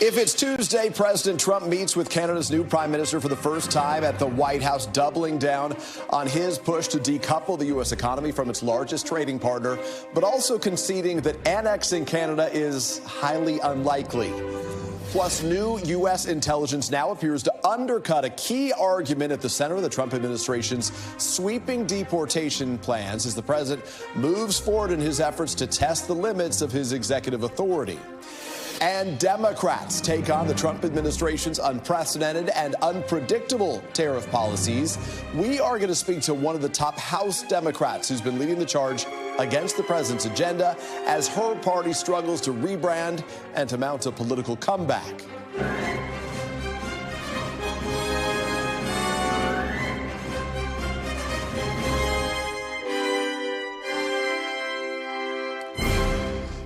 If it's Tuesday, President Trump meets with Canada's new prime minister for the first time at the White House, doubling down on his push to decouple the U.S. economy from its largest trading partner, but also conceding that annexing Canada is highly unlikely. Plus, new U.S. intelligence now appears to undercut a key argument at the center of the Trump administration's sweeping deportation plans as the president moves forward in his efforts to test the limits of his executive authority. And Democrats take on the Trump administration's unprecedented and unpredictable tariff policies. We are going to speak to one of the top House Democrats who's been leading the charge against the president's agenda as her party struggles to rebrand and to mount a political comeback.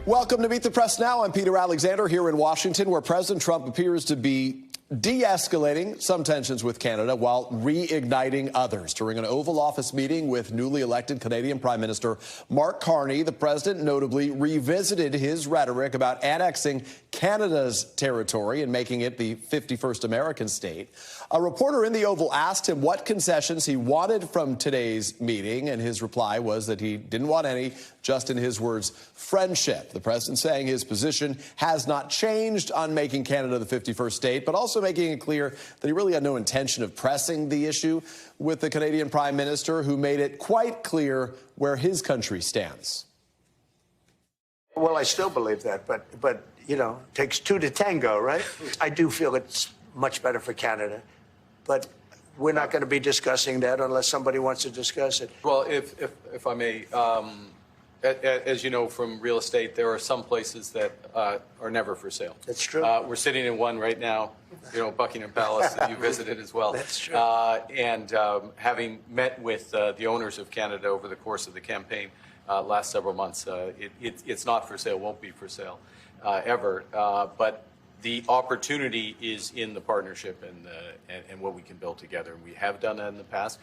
Welcome to Meet the Press Now. I'm Peter Alexander here in Washington, where President Trump appears to be de-escalating some tensions with Canada while reigniting others. During an Oval Office meeting with newly elected Canadian Prime Minister Mark Carney, the president notably revisited his rhetoric about annexing Canada's territory and making it the 51st American state. A reporter in the Oval asked him what concessions he wanted from today's meeting, and his reply was that he didn't want any, just in his words, friendship. The president saying his position has not changed on making Canada the 51st state, but also making it clear that he really had no intention of pressing the issue with the Canadian Prime Minister, who made it quite clear where his country stands. Well, I still believe that, but you know, it takes two to tango, right? I do feel it's much better for Canada, but we're not going to be discussing that unless somebody wants to discuss it. Well, if I may, as you know from real estate, there are some places that are never for sale. That's true. We're sitting in one right now, you know, Buckingham Palace that you visited as well. That's true. And having met with the owners of Canada over the course of the campaign last several months, it's not for sale, won't be for sale ever. But the opportunity is in the partnership and what we can build together. And we have done that in the past.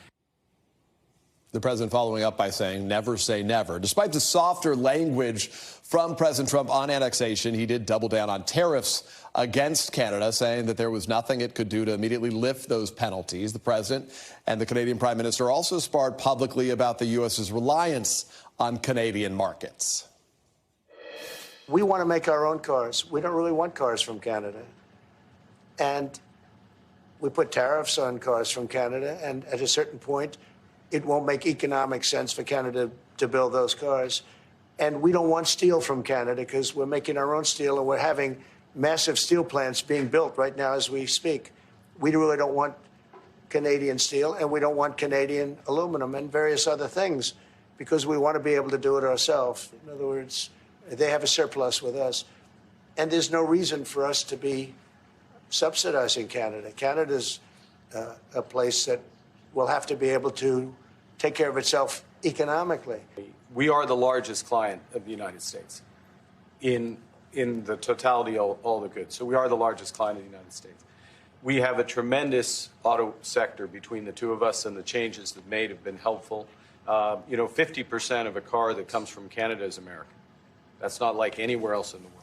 The president following up by saying, never say never. Despite the softer language from President Trump on annexation, he did double down on tariffs against Canada, saying that there was nothing it could do to immediately lift those penalties. The president and the Canadian Prime Minister also sparred publicly about the U.S.'s reliance on Canadian markets. We want to make our own cars. We don't really want cars from Canada. And we put tariffs on cars from Canada, and at a certain point, it won't make economic sense for Canada to build those cars. And we don't want steel from Canada because we're making our own steel, and we're having massive steel plants being built right now as we speak. We really don't want Canadian steel, and we don't want Canadian aluminum and various other things because we want to be able to do it ourselves. In other words, they have a surplus with us. And there's no reason for us to be subsidizing Canada. Canada's a place that will have to be able to take care of itself economically. We are the largest client of the United States in the totality of all the goods. So we are the largest client of the United States. We have a tremendous auto sector between the two of us, and the changes that made have been helpful. You know, 50% of a car that comes from Canada is American. That's not like anywhere else in the world.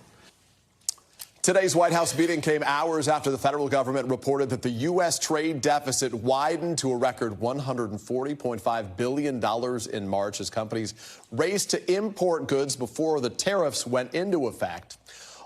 Today's White House meeting came hours after the federal government reported that the U.S. trade deficit widened to a record $140.5 billion in March as companies raced to import goods before the tariffs went into effect.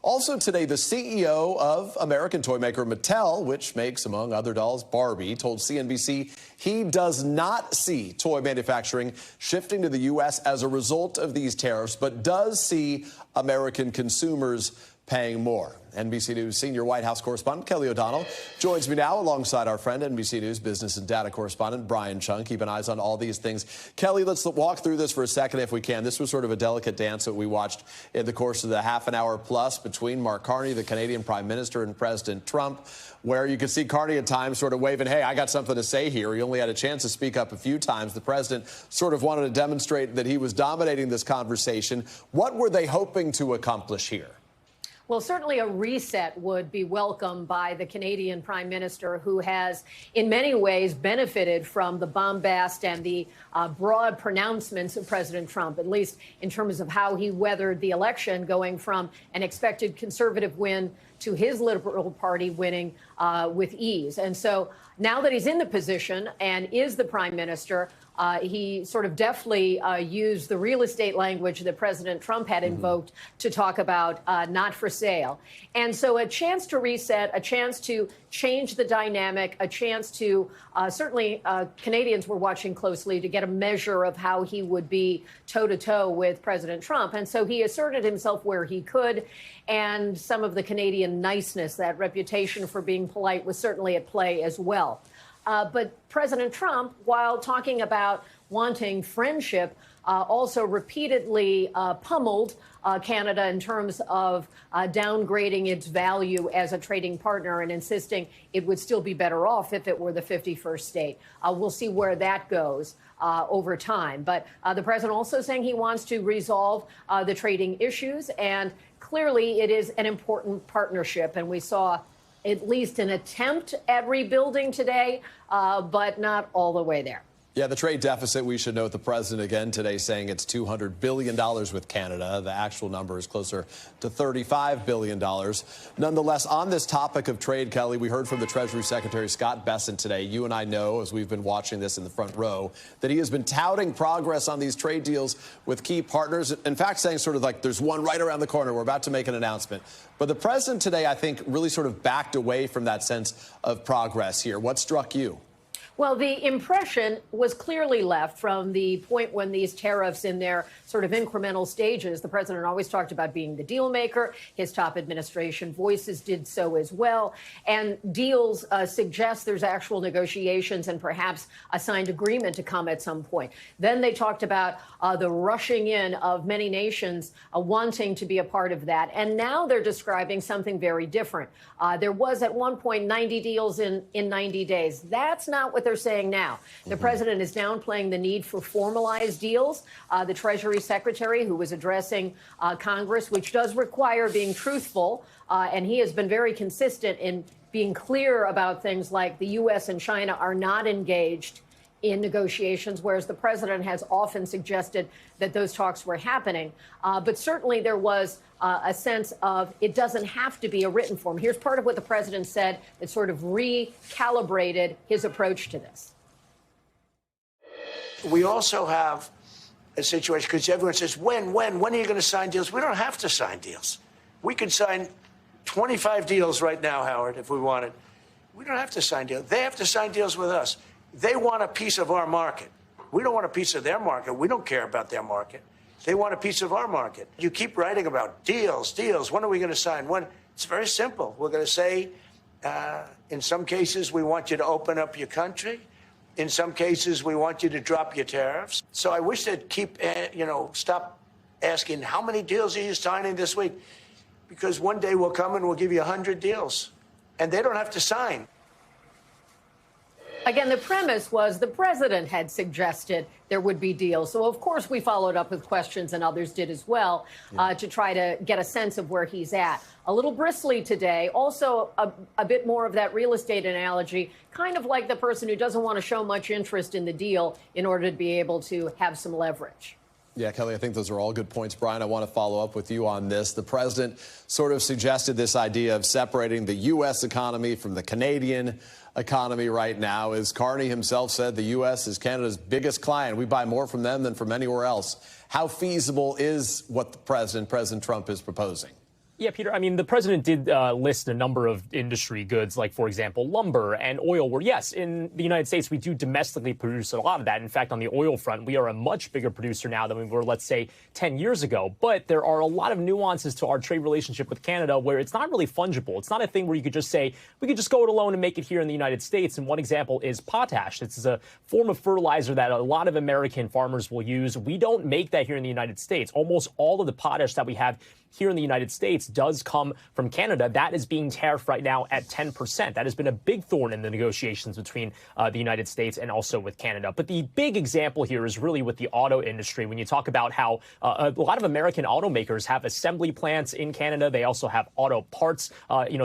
Also today, the CEO of American toy maker Mattel, which makes, among other dolls, Barbie, told CNBC he does not see toy manufacturing shifting to the U.S. as a result of these tariffs, but does see American consumers paying more. NBC News senior White House correspondent Kelly O'Donnell joins me now alongside our friend NBC News business and data correspondent Brian Chung, keeping eyes on all these things. Kelly, let's walk through this for a second if we can. This was sort of a delicate dance that we watched in the course of the half an hour plus between Mark Carney, the Canadian Prime Minister, and President Trump, where you could see Carney at times sort of waving, hey, I got something to say here. He only had a chance to speak up a few times. The president sort of wanted to demonstrate that he was dominating this conversation. What were they hoping to accomplish here? Well, certainly a reset would be welcomed by the Canadian Prime Minister, who has in many ways benefited from the bombast and the broad pronouncements of President Trump, at least in terms of how he weathered the election, going from an expected conservative win to his Liberal Party winning with ease. And so now that he's in the position and is the Prime Minister, he sort of deftly used the real estate language that President Trump had invoked to talk about not for sale. And so a chance to reset, a chance to change the dynamic, a chance to certainly Canadians were watching closely to get a measure of how he would be toe-to-toe with President Trump. And so he asserted himself where he could. And some of the Canadian niceness, that reputation for being polite, was certainly at play as well. But President Trump, while talking about wanting friendship, also repeatedly pummeled Canada in terms of downgrading its value as a trading partner and insisting it would still be better off if it were the 51st state. We'll see where that goes over time. But the president also saying he wants to resolve the trading issues. And clearly it is an important partnership. And we saw at least an attempt at rebuilding today, but not all the way there. Yeah, the trade deficit, we should note the president again today saying it's $200 billion with Canada. The actual number is closer to $35 billion. Nonetheless, on this topic of trade, Kelly, we heard from the Treasury Secretary Scott Bessent today. You and I know, as we've been watching this in the front row, that he has been touting progress on these trade deals with key partners. In fact, saying sort of like there's one right around the corner. We're about to make an announcement. But the president today, I think, really sort of backed away from that sense of progress here. What struck you? Well, the impression was clearly left from the point when these tariffs in their sort of incremental stages, the president always talked about being the deal maker. His top administration voices did so as well. And deals suggest there's actual negotiations and perhaps a signed agreement to come at some point. Then they talked about the rushing in of many nations wanting to be a part of that. And now they're describing something very different. There was at one point 90 deals in 90 days. That's not what they're saying now. The president is downplaying the need for formalized deals. The Treasury Secretary, who was addressing Congress, which does require being truthful, and he has been very consistent in being clear about things like the U.S. and China are not engaged in negotiations, whereas the president has often suggested that those talks were happening. But certainly there was a sense of it doesn't have to be a written form. Here's part of what the president said that sort of recalibrated his approach to this. We also have a situation, because everyone says, when are you going to sign deals? We don't have to sign deals. We could sign 25 deals right now, Howard, if we wanted. We don't have to sign deals. They have to sign deals with us. They want a piece of our market. We don't want a piece of their market. We don't care about their market. They want a piece of our market. You keep writing about deals. When are we going to sign? When? It's very simple. We're going to say, in some cases, we want you to open up your country. In some cases, we want you to drop your tariffs. So I wish they'd keep, stop asking, how many deals are you signing this week? Because one day we'll come and we'll give you 100 deals, and they don't have to sign. Again, the premise was the president had suggested there would be deals. So, of course, we followed up with questions, and others did as well, to try to get a sense of where he's at. A little bristly today. Also, a bit more of that real estate analogy, kind of like the person who doesn't want to show much interest in the deal in order to be able to have some leverage. Yeah, Kelly, I think those are all good points. Brian, I want to follow up with you on this. The president sort of suggested this idea of separating the U.S. economy from the Canadian economy right now. As Carney himself said, the U.S. is Canada's biggest client. We buy more from them than from anywhere else. How feasible is what the President Trump is proposing? Yeah, Peter, I mean, the president did list a number of industry goods, like, for example, lumber and oil, where, yes, in the United States, we do domestically produce a lot of that. In fact, on the oil front, we are a much bigger producer now than we were, let's say, 10 years ago. But there are a lot of nuances to our trade relationship with Canada where it's not really fungible. It's not a thing where you could just say, we could just go it alone and make it here in the United States. And one example is potash. This is a form of fertilizer that a lot of American farmers will use. We don't make that here in the United States. Almost all of the potash that we have here in the United States does come from Canada. That is being tariffed right now at 10%. That has been a big thorn in the negotiations between the United States and also with Canada. But the big example here is really with the auto industry. When you talk about how a lot of American automakers have assembly plants in Canada, they also have auto parts,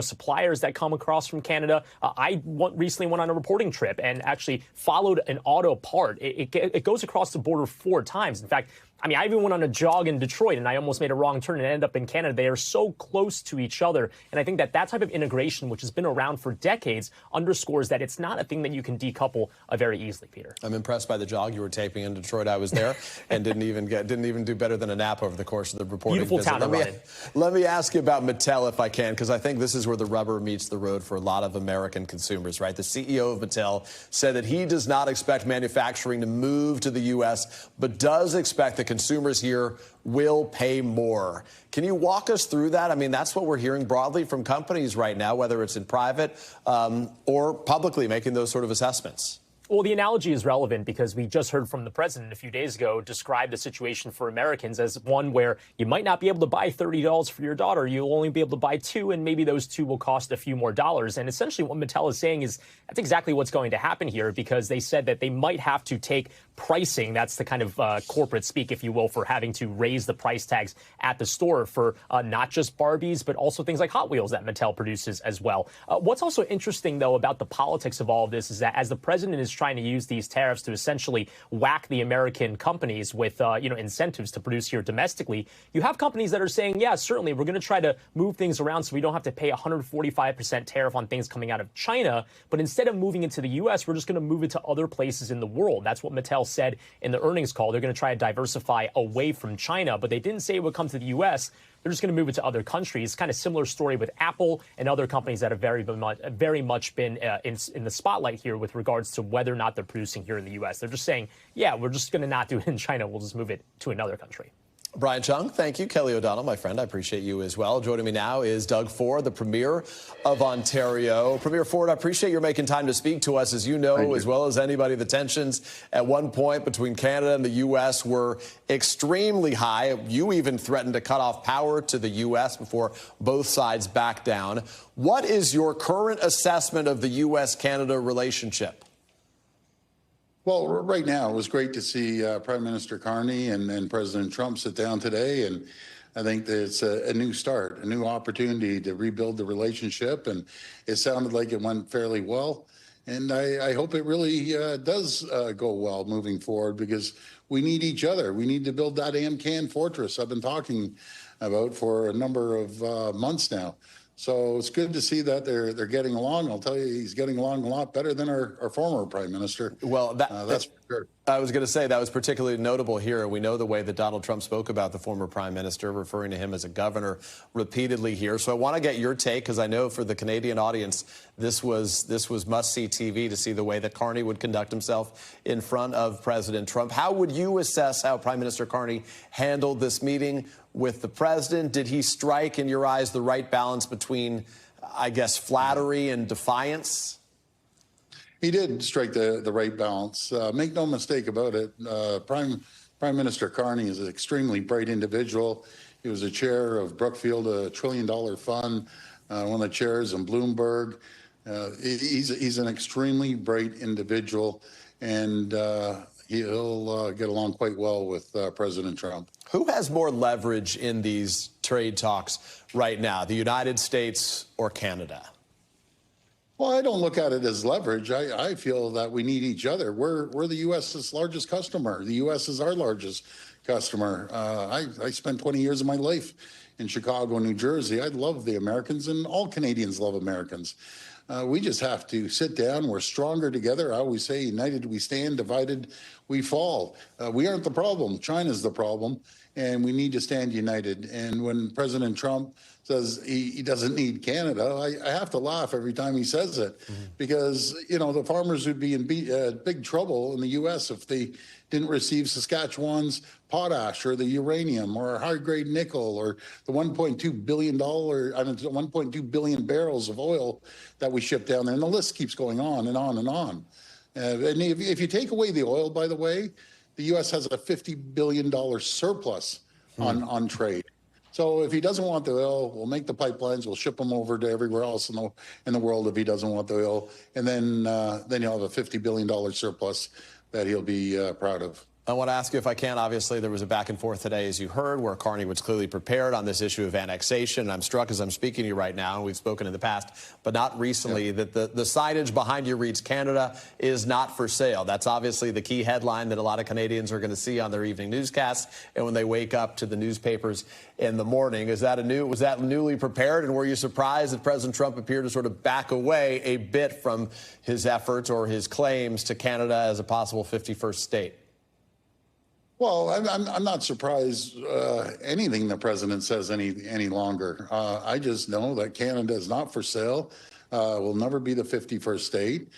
suppliers that come across from Canada. I recently went on a reporting trip and actually followed an auto part. It goes across the border 4 times. In fact, I even went on a jog in Detroit, and I almost made a wrong turn and ended up in Canada. They are so close to each other. And I think that type of integration, which has been around for decades, underscores that it's not a thing that you can decouple very easily, Peter. I'm impressed by the jog you were taping in Detroit. I was there and didn't even do better than a nap over the course of the reporting Beautiful visit. town to run in. Let me ask you about Mattel, if I can, because I think this is where the rubber meets the road for a lot of American consumers, right? The CEO of Mattel said that he does not expect manufacturing to move to the U.S., but does expect that consumers here will pay more. Can you walk us through that? I mean, that's what we're hearing broadly from companies right now, whether it's in private or publicly making those sort of assessments. Well, the analogy is relevant because we just heard from the president a few days ago describe the situation for Americans as one where you might not be able to buy $30 for your daughter. You'll only be able to buy 2, and maybe those 2 will cost a few more dollars. And essentially what Mattel is saying is that's exactly what's going to happen here, because they said that they might have to take pricing. That's the kind of corporate speak, if you will, for having to raise the price tags at the store for not just Barbies, but also things like Hot Wheels that Mattel produces as well. What's also interesting, though, about the politics of all of this is that as the president is trying to use these tariffs to essentially whack the American companies with, incentives to produce here domestically, you have companies that are saying, yeah, certainly, we're going to try to move things around so we don't have to pay 145% tariff on things coming out of China. But instead of moving it to the U.S., we're just going to move it to other places in the world. That's what Mattel said in the earnings call. They're going to try to diversify away from China, but they didn't say it would come to the U.S. They're just going to move it to other countries. Kind of similar story with Apple and other companies that have very much been in the spotlight here with regards to whether or not they're producing here in the U.S. They're just saying, yeah, we're just going to not do it in China. We'll just move it to another country. Brian Chung, thank you. Kelly O'Donnell, my friend, I appreciate you as well. Joining me now is Doug Ford, the Premier of Ontario. Premier Ford, I appreciate your making time to speak to us. As you know, as well as anybody, the tensions at one point between Canada and the U.S. were extremely high. You even threatened to cut off power to the U.S. before both sides backed down. What is your current assessment of the U.S.-Canada relationship? Well, right now, it was great to see Prime Minister Carney and President Trump sit down today. And I think that it's a new start, a new opportunity to rebuild the relationship. And it sounded like it went fairly well. And I hope it really does go well moving forward, because we need each other. We need to build that AmCan fortress I've been talking about for a number of months now. So it's good to see that they're getting along. I'll tell you, he's getting along a lot better than our former prime minister. Well, that's for sure. I was going to say that was particularly notable here. We know the way that Donald Trump spoke about the former prime minister, referring to him as a governor repeatedly here. So I want to get your take, because I know for the Canadian audience, this was must-see TV to see the way that Carney would conduct himself in front of President Trump. How would you assess how Prime Minister Carney handled this meeting with the president? Did he strike, in your eyes, the right balance between, I guess, flattery and defiance? He did strike the right balance. Make no mistake about it. Prime Minister Carney is an extremely bright individual. He was the chair of Brookfield, a $1 trillion fund, one of the chairs in Bloomberg. He's an extremely bright individual, and he'll get along quite well with President Trump. Who has more leverage in these trade talks right now, the United States or Canada? Well, I don't look at it as leverage. I feel that we need each other. We're the U.S.'s largest customer. The U.S. is our largest customer. I spent 20 years of my life in Chicago, New Jersey. I love the Americans, and all Canadians love Americans. We just have to sit down. We're stronger together. I always say, united we stand, divided we fall. We aren't the problem. China's the problem, and we need to stand united. And when President Trump says he doesn't need Canada, I have to laugh every time he says it, because, the farmers would be in big trouble in the U.S. if they didn't receive Saskatchewan's potash or the uranium or high-grade nickel or the $1.2 billion barrels of oil that we ship down there. And the list keeps going on and on and on. And if you take away the oil, by the way, the U.S. has a $50 billion surplus on trade. So if he doesn't want the oil, we'll make the pipelines. We'll ship them over to everywhere else in the world if he doesn't want the oil, and then he'll have a $50 billion surplus that he'll be proud of. I want to ask you if I can. Obviously, there was a back and forth today, as you heard, where Carney was clearly prepared on this issue of annexation. And I'm struck as I'm speaking to you right now, and we've spoken in the past, but not recently, that the signage behind you reads Canada is not for sale. That's obviously the key headline that a lot of Canadians are going to see on their evening newscasts and when they wake up to the newspapers in the morning. Was that newly prepared? And were you surprised that President Trump appeared to sort of back away a bit from his efforts or his claims to Canada as a possible 51st state? Well, I'm not surprised anything the president says any longer. I just know that Canada is not for sale. Will never be the 51st state.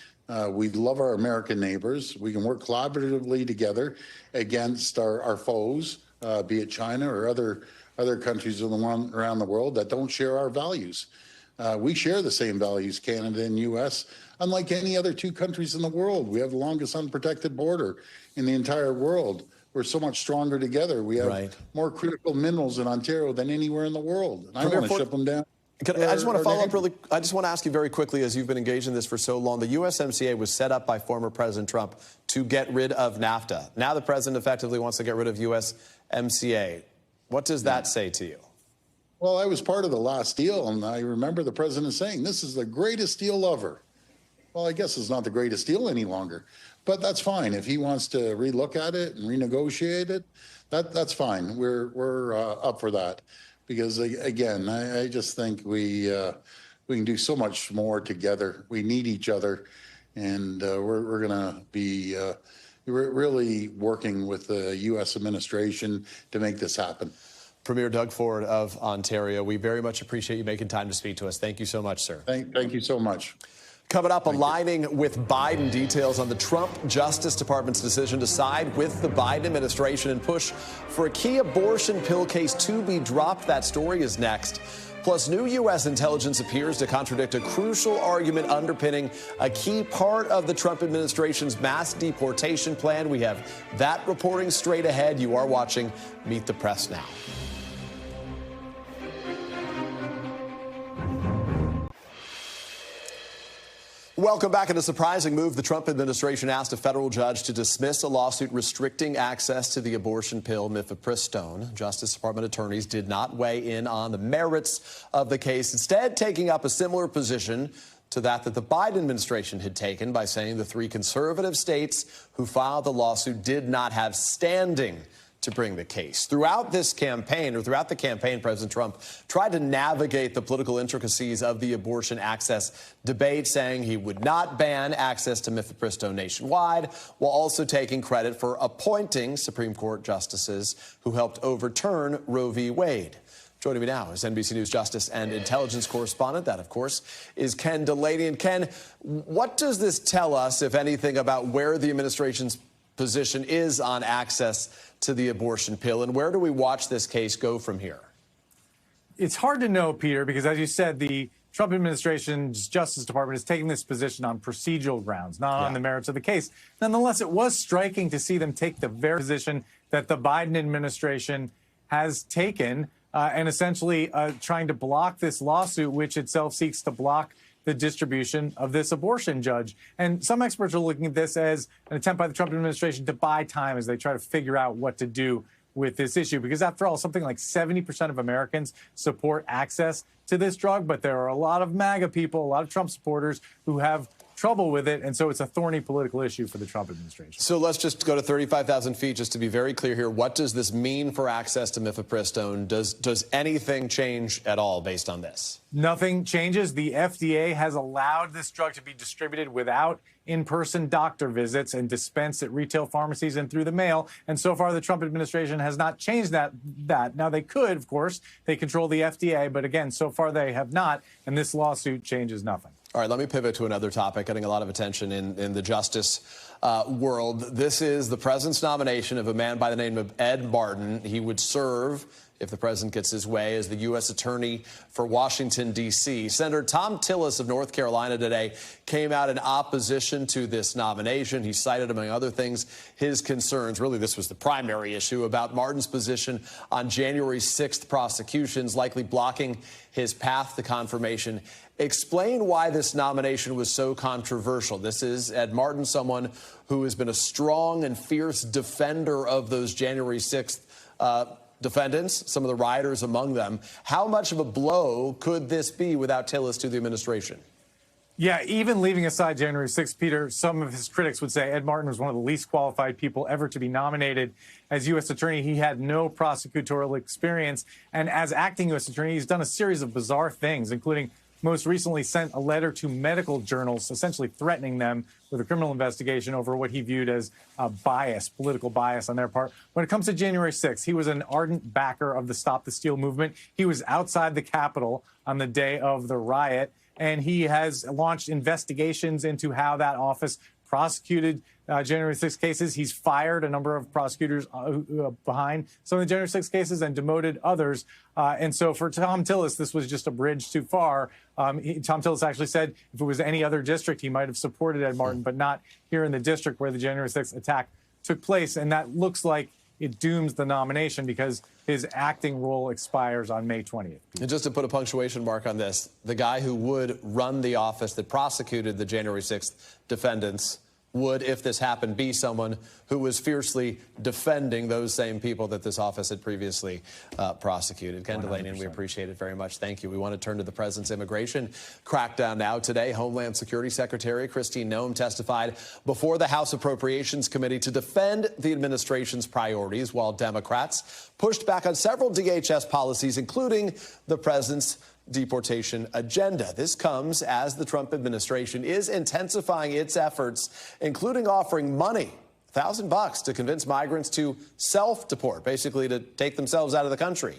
We love our American neighbors. We can work collaboratively together against our foes, be it China or other countries around the world that don't share our values. We share the same values, Canada and U.S., unlike any other two countries in the world. We have the longest unprotected border in the entire world. We're so much stronger together. We have more critical minerals in Ontario than anywhere in the world. And I want to ship them down. I just want to follow up really. I just want to ask you very quickly, as you've been engaged in this for so long, the USMCA was set up by former President Trump to get rid of NAFTA. Now the president effectively wants to get rid of USMCA. What does that say to you? Well, I was part of the last deal, and I remember the president saying, this is the greatest deal ever. Well, I guess it's not the greatest deal any longer. But that's fine. If he wants to relook at it and renegotiate it, that's fine. We're up for that. Because, again, I just think we can do so much more together. We need each other. And we're going to be really working with the U.S. administration to make this happen. Premier Doug Ford of Ontario, we very much appreciate you making time to speak to us. Thank you so much, sir. Thank you so much. Coming up, aligning with Biden, details on the Trump Justice Department's decision to side with the Biden administration and push for a key abortion pill case to be dropped. That story is next. Plus, new U.S. intelligence appears to contradict a crucial argument underpinning a key part of the Trump administration's mass deportation plan. We have that reporting straight ahead. You are watching Meet the Press now. Welcome back. In a surprising move, the Trump administration asked a federal judge to dismiss a lawsuit restricting access to the abortion pill mifepristone. Justice Department attorneys did not weigh in on the merits of the case, instead taking up a similar position to that the Biden administration had taken by saying the three conservative states who filed the lawsuit did not have standing to bring the case. Throughout the campaign, President Trump tried to navigate the political intricacies of the abortion access debate, saying he would not ban access to mifepristone nationwide, while also taking credit for appointing Supreme Court justices who helped overturn Roe v. Wade. Joining me now is NBC News Justice and Intelligence correspondent. That, of course, is Ken DelBene. And Ken, what does this tell us, if anything, about where the administration's position is on access to the abortion pill, and where do we watch this case go from here? It's hard to know, Peter, because as you said, the Trump administration's Justice Department is taking this position on procedural grounds, not on the merits of the case. Nonetheless, it was striking to see them take the very position that the Biden administration has taken and essentially trying to block this lawsuit, which itself seeks to block the distribution of this abortion judge. And some experts are looking at this as an attempt by the Trump administration to buy time as they try to figure out what to do with this issue. Because after all, something like 70% of Americans support access to this drug, but there are a lot of MAGA people, a lot of Trump supporters who have trouble with it, and so it's a thorny political issue for the Trump administration. So let's just go to 35,000 feet, just to be very clear here. What does this mean for access to mifepristone? Does anything change at all based on this? Nothing changes. The FDA has allowed this drug to be distributed without in-person doctor visits and dispensed at retail pharmacies and through the mail. And so far, the Trump administration has not changed that. Now, they could, of course. They control the FDA. But again, so far, they have not. And this lawsuit changes nothing. All right, let me pivot to another topic getting a lot of attention in the justice world. This is the president's nomination of a man by the name of Ed Martin. He would serve if the president gets his way, as the U.S. Attorney for Washington, D.C. Senator Tom Tillis of North Carolina today came out in opposition to this nomination. He cited, among other things, his concerns. Really, this was the primary issue about Martin's position on January 6th prosecutions, likely blocking his path to confirmation. Explain why this nomination was so controversial. This is Ed Martin, someone who has been a strong and fierce defender of those January 6th defendants, some of the rioters among them. How much of a blow could this be without Tillis to the administration? Yeah, even leaving aside January 6th, Peter, some of his critics would say Ed Martin was one of the least qualified people ever to be nominated as U.S. Attorney. He had no prosecutorial experience. And as acting U.S. Attorney, he's done a series of bizarre things, including most recently sent a letter to medical journals, essentially threatening them with a criminal investigation over what he viewed as bias, political bias on their part. When it comes to January 6th, he was an ardent backer of the Stop the Steal movement. He was outside the Capitol on the day of the riot, and he has launched investigations into how that office prosecuted January 6 cases. He's fired a number of prosecutors behind some of the January 6 cases and demoted others. And so for Tom Tillis, this was just a bridge too far. Tom Tillis actually said if it was any other district, he might have supported Ed Martin, but not here in the district where the January 6th attack took place. And that looks like it dooms the nomination because his acting role expires on May 20th. And just to put a punctuation mark on this, the guy who would run the office that prosecuted the January 6th defendants would, if this happened, be someone who was fiercely defending those same people that this office had previously prosecuted. Ken DeLaney, we appreciate it very much. Thank you. We want to turn to the president's immigration crackdown now. Today, Homeland Security Secretary Christine Noem testified before the House Appropriations Committee to defend the administration's priorities, while Democrats pushed back on several DHS policies, including the president's deportation agenda. This comes as the Trump administration is intensifying its efforts, including offering money, $1,000 to convince migrants to self-deport, basically to take themselves out of the country.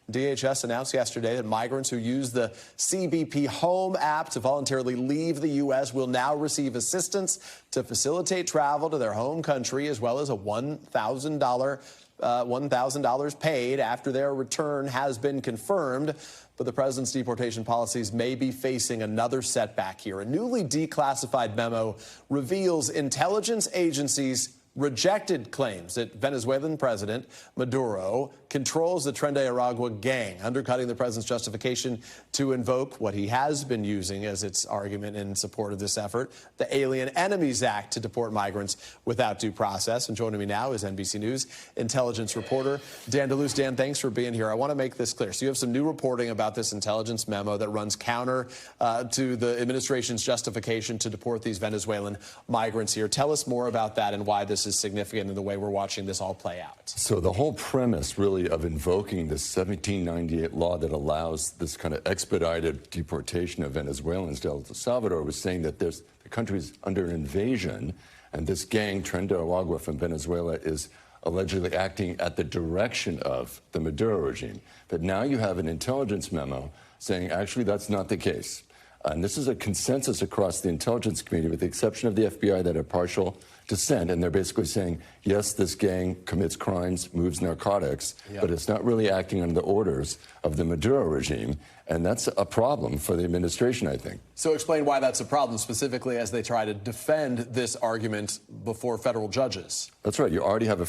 DHS announced yesterday that migrants who use the CBP Home app to voluntarily leave the U.S. will now receive assistance to facilitate travel to their home country, as well as a $1,000 paid after their return has been confirmed. But the president's deportation policies may be facing another setback here. A newly declassified memo reveals intelligence agencies rejected claims that Venezuelan President Maduro controls the Tren de Aragua gang, undercutting the president's justification to invoke what he has been using as its argument in support of this effort, the Alien Enemies Act, to deport migrants without due process. And joining me now is NBC News intelligence reporter Dan DeLuce. Dan, thanks for being here. I want to make this clear. So you have some new reporting about this intelligence memo that runs counter to the administration's justification to deport these Venezuelan migrants here. Tell us more about that and why this is significant in the way we're watching this all play out. So the whole premise really of invoking this 1798 law that allows this kind of expedited deportation of Venezuelans to El Salvador was saying that the country's under an invasion, and this gang, Tren de Aragua from Venezuela, is allegedly acting at the direction of the Maduro regime. But now you have an intelligence memo saying actually that's not the case. And this is a consensus across the intelligence community, with the exception of the FBI that are partial dissent. And they're basically saying, yes, this gang commits crimes, moves narcotics, but it's not really acting under the orders of the Maduro regime. And that's a problem for the administration, I think. So explain why that's a problem, specifically as they try to defend this argument before federal judges. That's right. You already have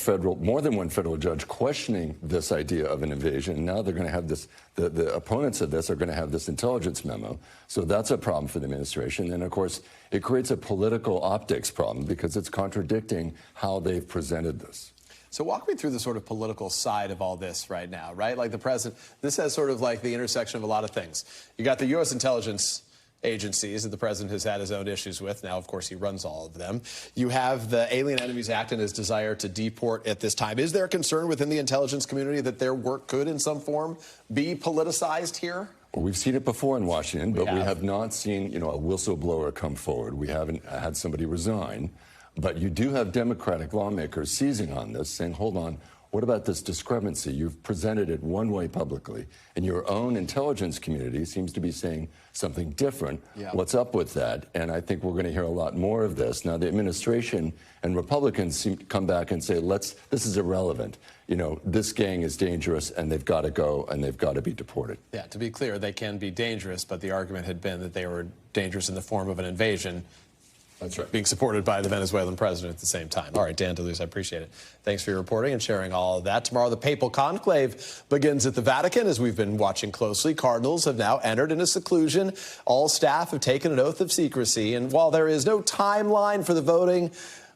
more than one federal judge questioning this idea of an invasion. And now they're going to have this, the opponents of this are going to have this intelligence memo. So that's a problem for the administration. And of course, it creates a political optics problem because it's contradicting how they've presented this. So walk me through the sort of political side of all this right now, right? Like the president, this has sort of like the intersection of a lot of things. You got the U.S. intelligence agencies that the president has had his own issues with. Now, of course, he runs all of them. You have the Alien Enemies Act and his desire to deport at this time. Is there a concern within the intelligence community that their work could, in some form, be politicized here? Well, we've seen it before in Washington, but we have not seen, a whistleblower come forward. We haven't had somebody resign. But you do have Democratic lawmakers seizing on this, saying, hold on, What about this discrepancy? You've presented it one way publicly, and your own intelligence community seems to be saying something different. Yeah. What's up with that? And I think we're going to hear a lot more of this. Now, the administration and Republicans seem to come back and say, this is irrelevant. You know, this gang is dangerous, and they've got to go, and they've got to be deported. Yeah, to be clear, they can be dangerous, but the argument had been that they were dangerous in the form of an invasion. That's right. Being supported by the Venezuelan president at the same time. All right, Dan DeLuise, I appreciate it. Thanks for your reporting and sharing all of that. Tomorrow, the papal conclave begins at the Vatican, as we've been watching closely. Cardinals have now entered into seclusion. All staff have taken an oath of secrecy. And while there is no timeline for the voting,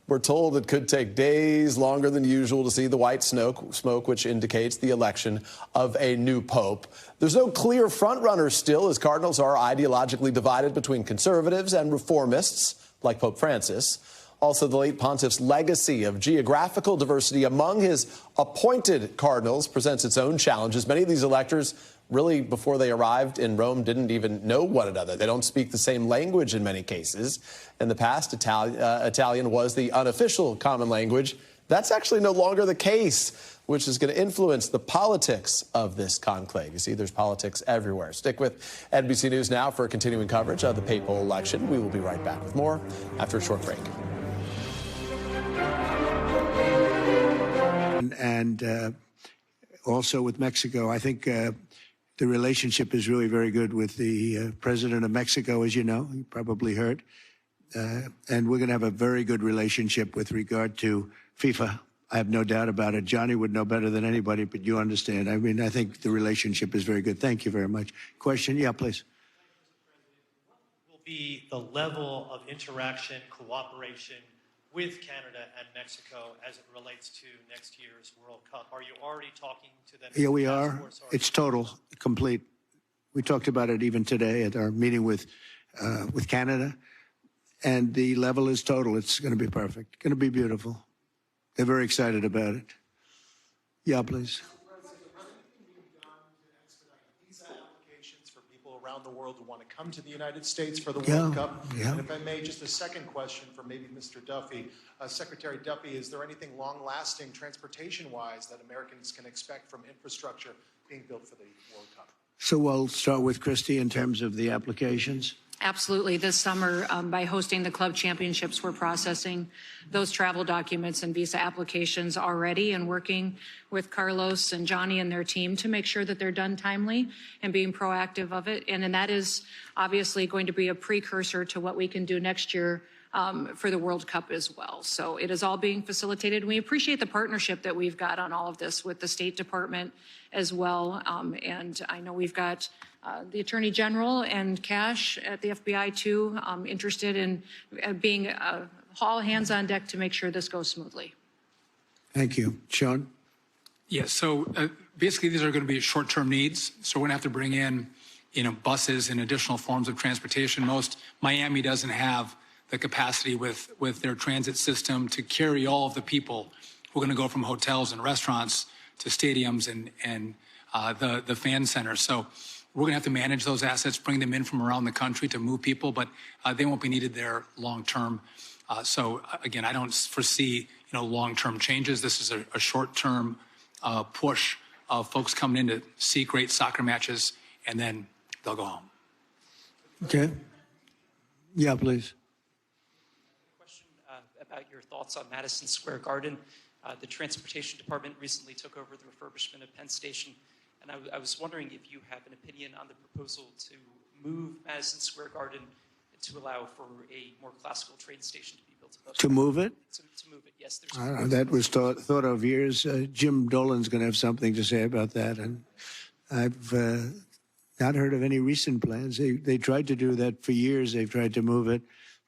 we're told it could take days longer than usual to see the white smoke, which indicates the election of a new pope. There's no clear frontrunner still, as Cardinals are ideologically divided between conservatives and reformists, like Pope Francis. Also, the late pontiff's legacy of geographical diversity among his appointed cardinals presents its own challenges. Many of these electors, really, before they arrived in Rome, didn't even know one another. They don't speak the same language in many cases. In the past, Italian was the unofficial common language. That's actually no longer the case, which is going to influence the politics of this conclave. You see, there's politics everywhere. Stick with NBC News now for continuing coverage of the papal election. We will be right back with more after a short break. And also with Mexico, I think the relationship is really very good with the president of Mexico, as you know, you probably heard. And we're going to have a very good relationship with regard to FIFA. I have no doubt about it. Johnny would know better than anybody, but you understand. I mean, I think the relationship is very good. Thank you very much. Question? Yeah, please. What will be the level of interaction, cooperation with Canada and Mexico as it relates to next year's World Cup? Are you already talking to them? Yeah, we are. It's total, complete. We talked about it even today at our meeting with Canada, and the level is total. It's going to be perfect. Going to be beautiful. They're very excited about it. Yeah, please. Around the world who want to come to the United States for the World Cup. Yeah. And if I may, just a second question for maybe Mr. Duffy. Secretary Duffy, is there anything long-lasting transportation-wise that Americans can expect from infrastructure being built for the World Cup? So we'll start with Christy in terms of the applications. Absolutely. This summer, by hosting the club championships, we're processing those travel documents and visa applications already and working with Carlos and Johnny and their team to make sure that they're done timely and being proactive of it. And that is obviously going to be a precursor to what we can do next year for the World Cup as well. So it is all being facilitated. We appreciate the partnership that we've got on all of this with the State Department as well. And I know we've got the Attorney General and Cash at the FBI too, interested in being all hands on deck to make sure this goes smoothly. Thank you. Sean? Yes, so basically these are going to be short-term needs. So we're going to have to bring in, buses and additional forms of transportation. Miami doesn't have the capacity with their transit system to carry all of the people who are going to go from hotels and restaurants to stadiums and the fan center. So we're going to have to manage those assets, bring them in from around the country to move people, but they won't be needed there long term. So again, I don't foresee long-term changes. This is a short-term push of folks coming in to see great soccer matches, and then they'll go home. Okay. Yeah, please. Question about your thoughts on Madison Square Garden. The Transportation Department recently took over the refurbishment of Penn Station, and I was wondering if you have an opinion on the proposal to move Madison Square Garden to allow for a more classical train station to be built above. To move it? To move it, yes. That was thought of years. Jim Dolan's going to have something to say about that, and I've not heard of any recent plans. They tried to do that for years. They've tried to move it,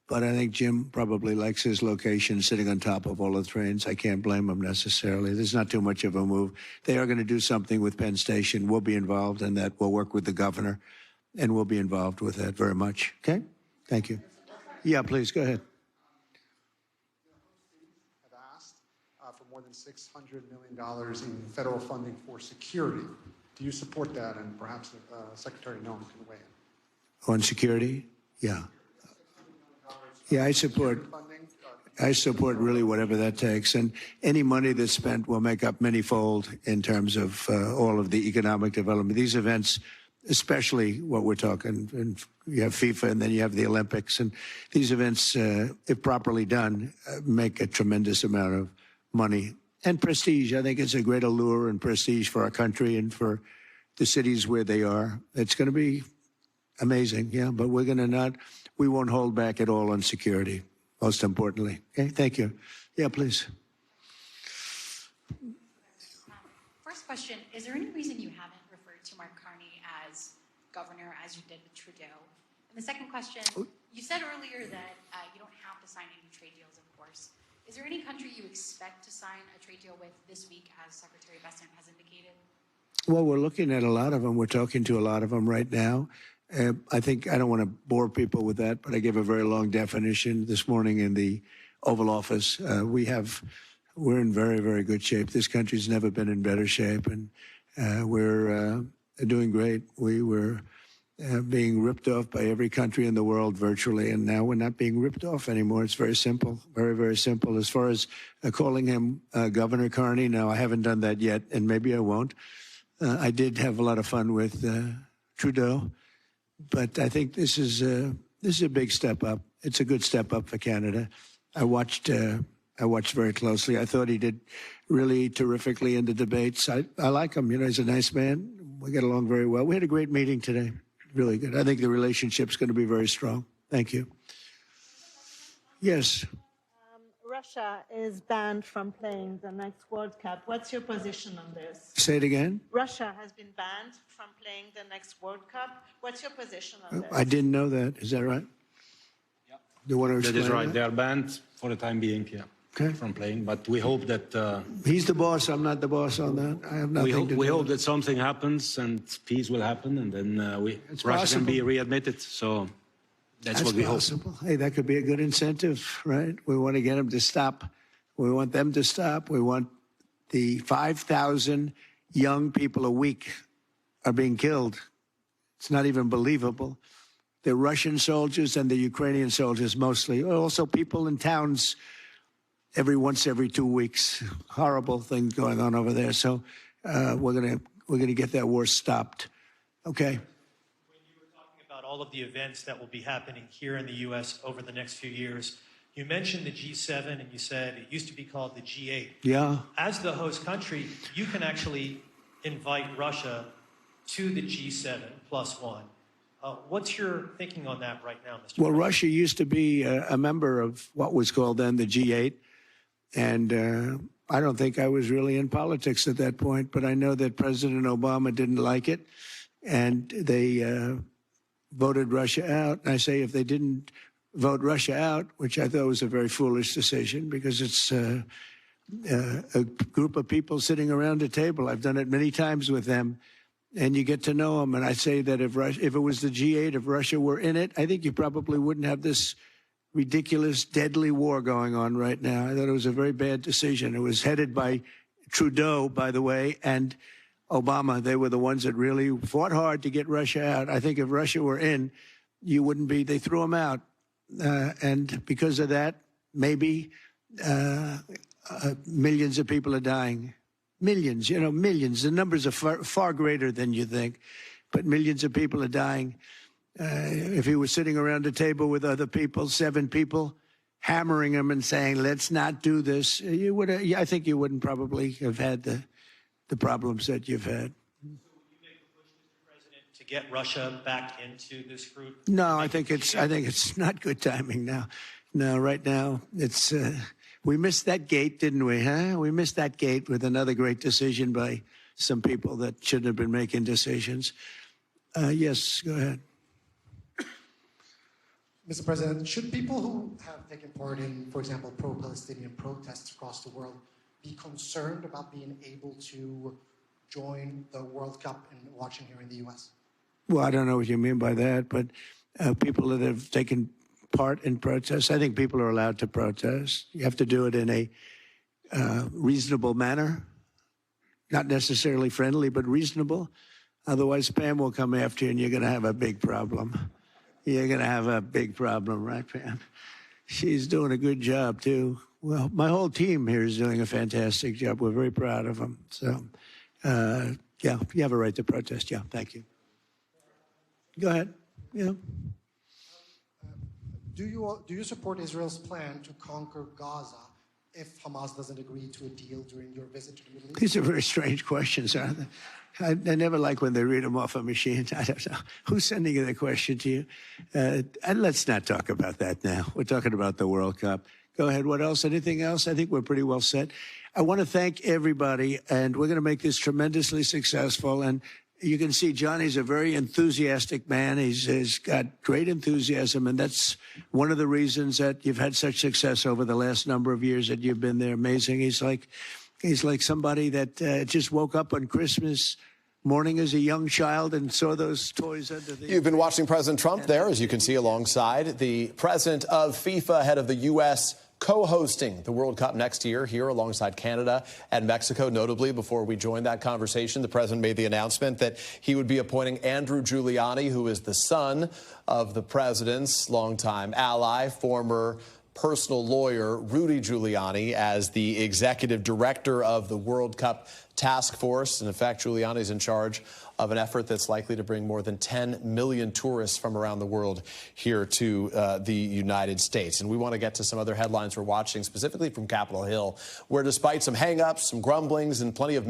but I think Jim probably likes his location sitting on top of all the trains. I can't blame him necessarily. There's not too much of a move. They are going to do something with Penn Station. We'll be involved in that. We'll work with the governor, and we'll be involved with that very much. Okay? Thank you. Yeah, please, go ahead. Have asked for more than $600 million in federal funding for security. Do you support that? And perhaps Secretary Noem can weigh in. On security? Yeah. Yeah, I support. Funding I support really whatever that takes. And any money that's spent will make up many-fold in terms of all of the economic development. These events, especially what we're talking, and you have FIFA and then you have the Olympics. And these events, if properly done, make a tremendous amount of money. And prestige. I think it's a great allure and prestige for our country and for the cities where they are. It's going to be amazing, yeah, but we won't hold back at all on security, most importantly. Okay, thank you. Yeah, please. First question, is there any reason you haven't referred to Mark Carney as governor as you did with Trudeau? And the second question, you said earlier that you don't have to sign any trade deals, of course. Is there any country you expect to sign a trade deal with this week, as Secretary Bessent has indicated? Well, we're looking at a lot of them. We're talking to a lot of them right now. I think I don't want to bore people with that, but I gave a very long definition this morning in the Oval Office. We're in very, very good shape. This country's never been in better shape, and we're doing great. We were being ripped off by every country in the world virtually, and now we're not being ripped off anymore. It's very simple, very, very simple. As far as calling him Governor Carney, no, I haven't done that yet, and maybe I won't. I did have a lot of fun with Trudeau, but I think this is a big step up. It's a good step up for Canada. I watched very closely. I thought he did really terrifically in the debates. I like him. You know, he's a nice man. We get along very well. We had a great meeting today. Really good. I think the relationship's going to be very strong. Thank you. Yes. Russia is banned from playing the next World Cup. What's your position on this? Say it again. Russia has been banned from playing the next World Cup. What's your position on this? I didn't know that. Is that right? Yeah. Do you want to explain that is right. That? They are banned for the time being, from playing. But we hope that... He's the boss. I'm not the boss on that. I have nothing to do We hope with it. that something happens and peace will happen, and then Russia can be readmitted. So that's what we possible. hope. Hey, that could be a good incentive, right? We want to get them to stop. We want them to stop. We want the 5,000 young people a week are being killed. It's not even believable. The Russian soldiers and the Ukrainian soldiers mostly. Also people in towns once every 2 weeks. Horrible thing going on over there. So we're gonna get that war stopped. Okay. When you were talking about all of the events that will be happening here in the U.S. over the next few years, you mentioned the G7 and you said it used to be called the G8. Yeah. As the host country, you can actually invite Russia to the G7 +1. What's your thinking on that right now, Mr. Well, President? Russia used to be a member of what was called then the G8. And I don't think I was really in politics at that point, but I know that President Obama didn't like it. And they voted Russia out. And I say if they didn't vote Russia out, which I thought was a very foolish decision because it's a group of people sitting around a table. I've done it many times with them. And you get to know them. And I say that if it was the G8, if Russia were in it, I think you probably wouldn't have this ridiculous, deadly war going on right now. I thought it was a very bad decision. It was headed by Trudeau, by the way, and Obama. They were the ones that really fought hard to get Russia out. I think if Russia were in, you wouldn't be. They threw them out. And because of that, maybe millions of people are dying. Millions, millions. The numbers are far greater than you think, but millions of people are dying. If he was sitting around a table with other people, 7 people, hammering him and saying, let's not do this, I think you wouldn't probably have had the problems that you've had. So would you make a push, Mr. President, to get Russia back into this group? No, I think it's not good timing now. No, right now, it's... we missed that gate, didn't we, huh? We missed that gate with another great decision by some people that shouldn't have been making decisions. Yes, go ahead. Mr. President, should people who have taken part in, for example, pro-Palestinian protests across the world be concerned about being able to join the World Cup and watching here in the U.S.? Well, I don't know what you mean by that, but people that have taken part in protests, I think people are allowed to protest. You have to do it in a reasonable manner, not necessarily friendly, but reasonable. Otherwise, Pam will come after you and you're going to have a big problem. You're going to have a big problem, right, Pam? She's doing a good job, too. Well, my whole team here is doing a fantastic job. We're very proud of them. So, yeah, you have a right to protest. Yeah, thank you. Go ahead. Yeah. Do you support Israel's plan to conquer Gaza if Hamas doesn't agree to a deal during your visit to the Middle East? These are very strange questions, aren't they? I never like when they read them off a machine. I don't know. Who's sending the question to you? And let's not talk about that now. We're talking about the World Cup. Go ahead. What else? Anything else? I think we're pretty well set. I want to thank everybody, and we're going to make this tremendously successful. And you can see Johnny's a very enthusiastic man. He's got great enthusiasm, and that's one of the reasons that you've had such success over the last number of years that you've been there. Amazing. He's like somebody that just woke up on Christmas morning as a young child and saw those toys under the... You've been watching President Trump there, as you can see, alongside the president of FIFA, head of the U.S., co-hosting the World Cup next year here alongside Canada and Mexico. Notably, before we joined that conversation, the president made the announcement that he would be appointing Andrew Giuliani, who is the son of the president's longtime ally, former personal lawyer Rudy Giuliani, as the executive director of the World Cup task force. And in fact, Giuliani's in charge of an effort that's likely to bring more than 10 million tourists from around the world here to the United States. And we want to get to some other headlines we're watching, specifically from Capitol Hill, where despite some hang-ups, some grumblings, and plenty of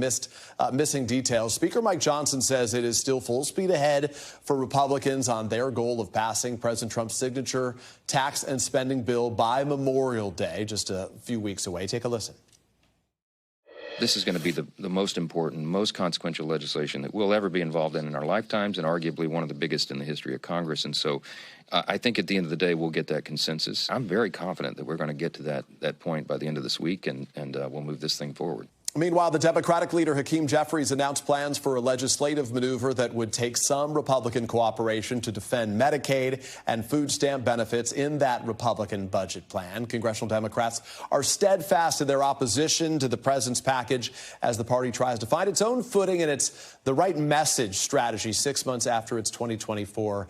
missing details, Speaker Mike Johnson says it is still full speed ahead for Republicans on their goal of passing President Trump's signature tax and spending bill by Memorial Day, just a few weeks away. Take a listen. This is going to be the most important, most consequential legislation that we'll ever be involved in our lifetimes, and arguably one of the biggest in the history of Congress. And so I think at the end of the day, we'll get that consensus. I'm very confident that we're going to get to that point by the end of this week, and we'll move this thing forward. Meanwhile, the Democratic leader Hakeem Jeffries announced plans for a legislative maneuver that would take some Republican cooperation to defend Medicaid and food stamp benefits in that Republican budget plan. Congressional Democrats are steadfast in their opposition to the president's package as the party tries to find its own footing and its the right message strategy 6 months after its 2024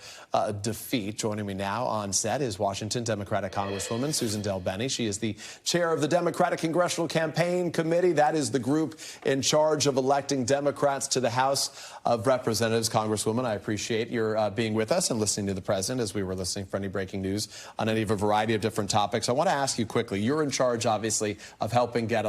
defeat. Joining me now on set is Washington Democratic Congresswoman Suzan DelBene. She is the chair of the Democratic Congressional Campaign Committee. That is the group in charge of electing Democrats to the House of Representatives. Congresswoman, I appreciate your being with us and listening to the president as we were listening for any breaking news on any of a variety of different topics. I want to ask you quickly, you're in charge, obviously, of helping get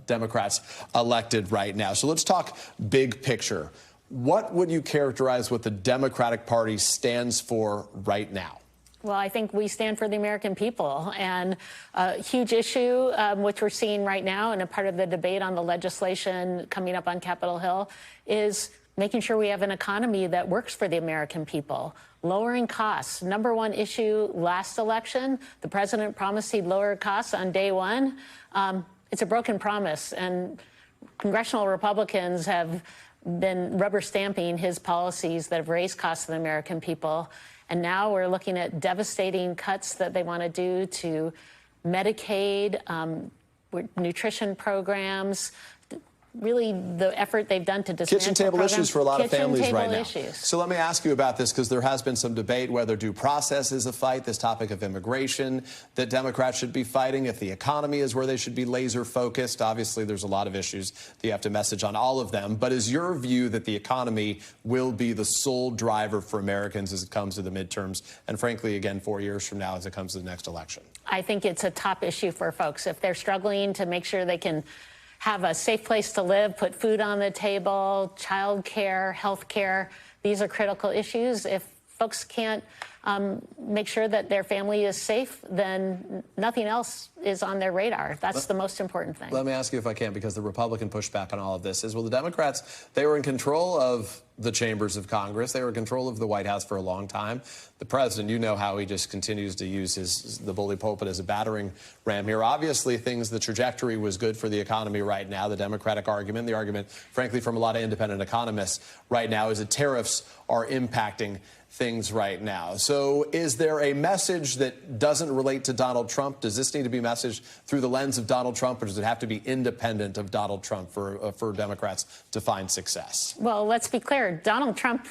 Democrats elected right now. So let's talk big picture. What would you characterize what the Democratic Party stands for right now? Well, I think we stand for the American people, and a huge issue, which we're seeing right now, and a part of the debate on the legislation coming up on Capitol Hill, is making sure we have an economy that works for the American people. Lowering costs, number one issue last election. The president promised he'd lower costs on day one. It's a broken promise, and congressional Republicans have been rubber stamping his policies that have raised costs to the American people. And now we're looking at devastating cuts that they want to do to Medicaid, nutrition programs, really the effort they've done to dismantle kitchen table programs. Issues for a lot of families right now. Issues. So let me ask you about this, because there has been some debate whether due process is a fight, this topic of immigration that Democrats should be fighting, if the economy is where they should be laser focused. Obviously, there's a lot of issues that you have to message on all of them. But is your view that the economy will be the sole driver for Americans as it comes to the midterms and, frankly, again, 4 years from now as it comes to the next election? I think it's a top issue for folks. If they're struggling to make sure they can have a safe place to live, put food on the table, child care, health care. These are critical issues. If folks can't make sure that their family is safe, then nothing else is on their radar. That's the most important thing. Let me ask you, if I can, because the Republican pushback on all of this is, well, the Democrats, they were in control of the chambers of Congress. They were in control of the White House for a long time. The president, you know how he just continues to use the bully pulpit as a battering ram here. Obviously, the trajectory was good for the economy right now. The Democratic argument, the argument, frankly, from a lot of independent economists right now, is that tariffs are impacting things right now. So is there a message that doesn't relate to Donald Trump? Does this need to be messaged through the lens of Donald Trump, or does it have to be independent of Donald Trump for Democrats to find success? Well, let's be clear. Donald Trump,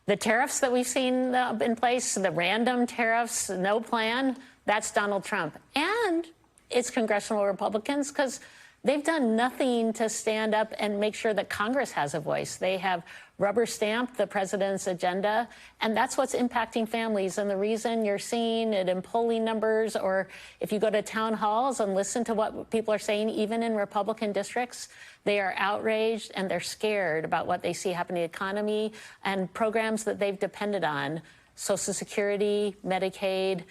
the tariffs that we've seen in place, the random tariffs, no plan, That's Donald Trump. And it's congressional Republicans, because they've done nothing to stand up and make sure that Congress has a voice. They have rubber stamped the president's agenda, and that's what's impacting families. And the reason you're seeing it in polling numbers, or if you go to town halls and listen to what people are saying, even in Republican districts, they are outraged and they're scared about what they see happening in the economy and programs that they've depended on, Social Security, Medicaid.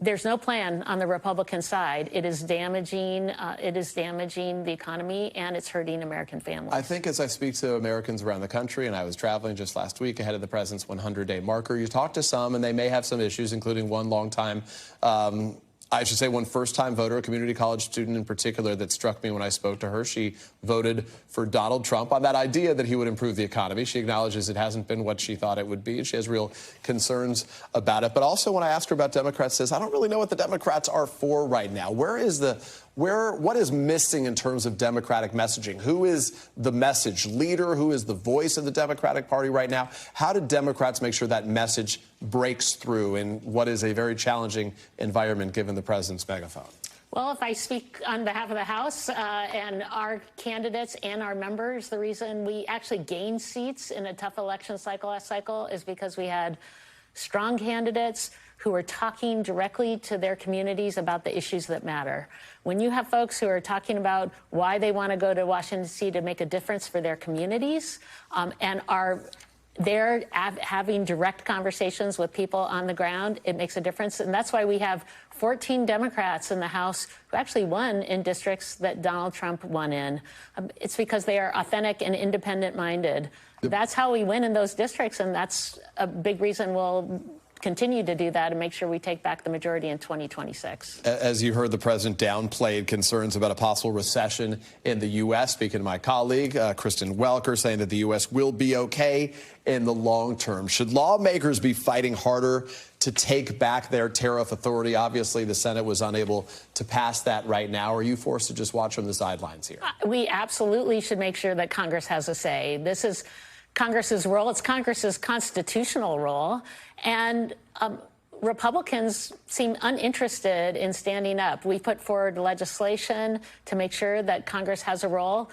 There's no plan on the Republican side. It is damaging. It is damaging the economy, and it's hurting American families. I think as I speak to Americans around the country, and I was traveling just last week ahead of the president's 100-day marker, you talk to some, and they may have some issues, including one longtime, I should say one first-time voter, a community college student in particular, that struck me when I spoke to her. She voted for Donald Trump on that idea that he would improve the economy. She acknowledges it hasn't been what she thought it would be, and she has real concerns about it. But also when I asked her about Democrats, says, I don't really know what the Democrats are for right now. What is missing in terms of Democratic messaging? Who is the message leader? Who is the voice of the Democratic Party right now? How do Democrats make sure that message breaks through in what is a very challenging environment given the president's megaphone? Well, if I speak on behalf of the House and our candidates and our members, the reason we actually gained seats in a tough election cycle last cycle is because we had strong candidates who are talking directly to their communities about the issues that matter. When you have folks who are talking about why they want to go to Washington, D.C. to make a difference for their communities and are there having direct conversations with people on the ground, it makes a difference. And that's why we have 14 Democrats in the House who actually won in districts that Donald Trump won in. It's because they are authentic and independent-minded. That's how we win in those districts, and that's a big reason we'll continue to do that and make sure we take back the majority in 2026. As you heard, the president downplayed concerns about a possible recession in the U.S. Speaking to my colleague, Kristen Welker, saying that the U.S. will be okay in the long term. Should lawmakers be fighting harder to take back their tariff authority? Obviously, the Senate was unable to pass that right now. Are you forced to just watch from the sidelines here? We absolutely should make sure that Congress has a say. This is Congress's role. It's Congress's constitutional role. And Republicans seem uninterested in standing up. We put forward legislation to make sure that Congress has a role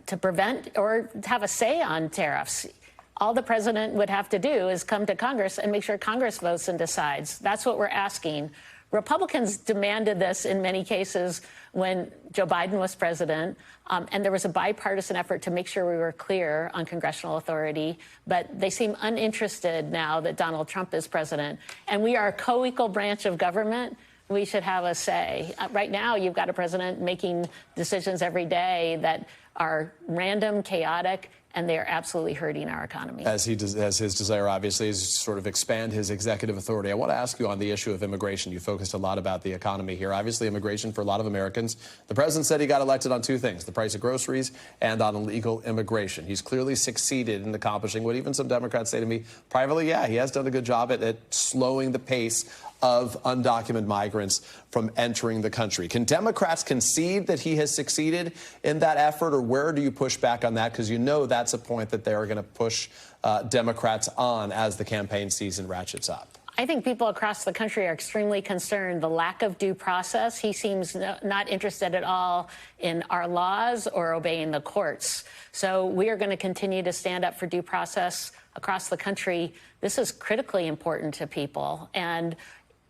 to prevent or have a say on tariffs. All the president would have to do is come to Congress and make sure Congress votes and decides. That's what we're asking. Republicans demanded this in many cases when Joe Biden was president, and there was a bipartisan effort to make sure we were clear on congressional authority, but they seem uninterested now that Donald Trump is president. And we are a co-equal branch of government. We should have a say. Right now, you've got a president making decisions every day that are random, chaotic, and they are absolutely hurting our economy. As his desire, obviously, is to sort of expand his executive authority. I want to ask you on the issue of immigration. You focused a lot about the economy here. Obviously, immigration for a lot of Americans. The president said he got elected on two things, the price of groceries and on illegal immigration. He's clearly succeeded in accomplishing what even some Democrats say to me privately, yeah, he has done a good job at slowing the pace of undocumented migrants from entering the country. Can Democrats concede that he has succeeded in that effort, or where do you push back on that? Because you know that's a point that they're going to push Democrats on as the campaign season ratchets up. I think people across the country are extremely concerned. The lack of due process. He seems not interested at all in our laws or obeying the courts. So we are going to continue to stand up for due process across the country. This is critically important to people, and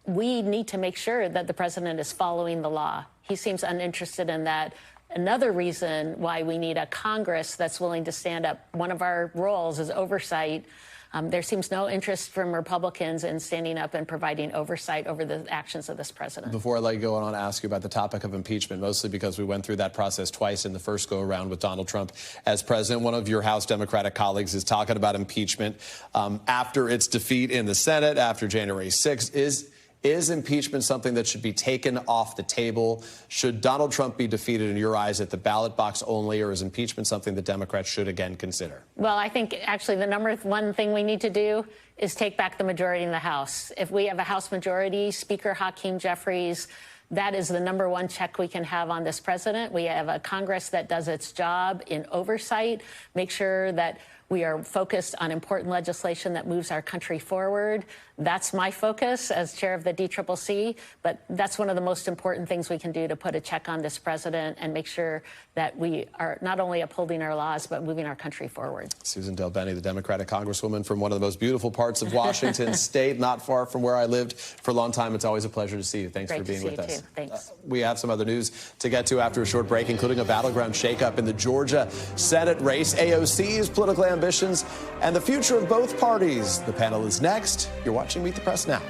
we need to make sure that the president is following the law. He seems uninterested in that. Another reason why we need a Congress that's willing to stand up. One of our roles is oversight. There seems no interest from Republicans in standing up and providing oversight over the actions of this president. Before I let you go, I want to ask you about the topic of impeachment, mostly because we went through that process twice in the first go-around with Donald Trump as president. One of your House Democratic colleagues is talking about impeachment after its defeat in the Senate, after January 6th. Is impeachment something that should be taken off the table? Should Donald Trump be defeated in your eyes at the ballot box only, or is impeachment something that Democrats should again consider? Well, I think actually the number one thing we need to do is take back the majority in the House. If we have a House majority, Speaker Hakeem Jeffries, that is the number one check we can have on this president. We have a Congress that does its job in oversight, make sure that We are focused on important legislation that moves our country forward. That's my focus as chair of the DCCC, but that's one of the most important things we can do to put a check on this president and make sure that we are not only upholding our laws, but moving our country forward. Suzan DelBene, the Democratic Congresswoman from one of the most beautiful parts of Washington State, not far from where I lived for a long time. It's always a pleasure to see you. Thanks for being with us. Too. Thanks. We have some other news to get to after a short break, including a battleground shakeup in the Georgia Senate race, AOC's political ambitions, and the future of both parties. The panel is next. You're watching Meet the Press now.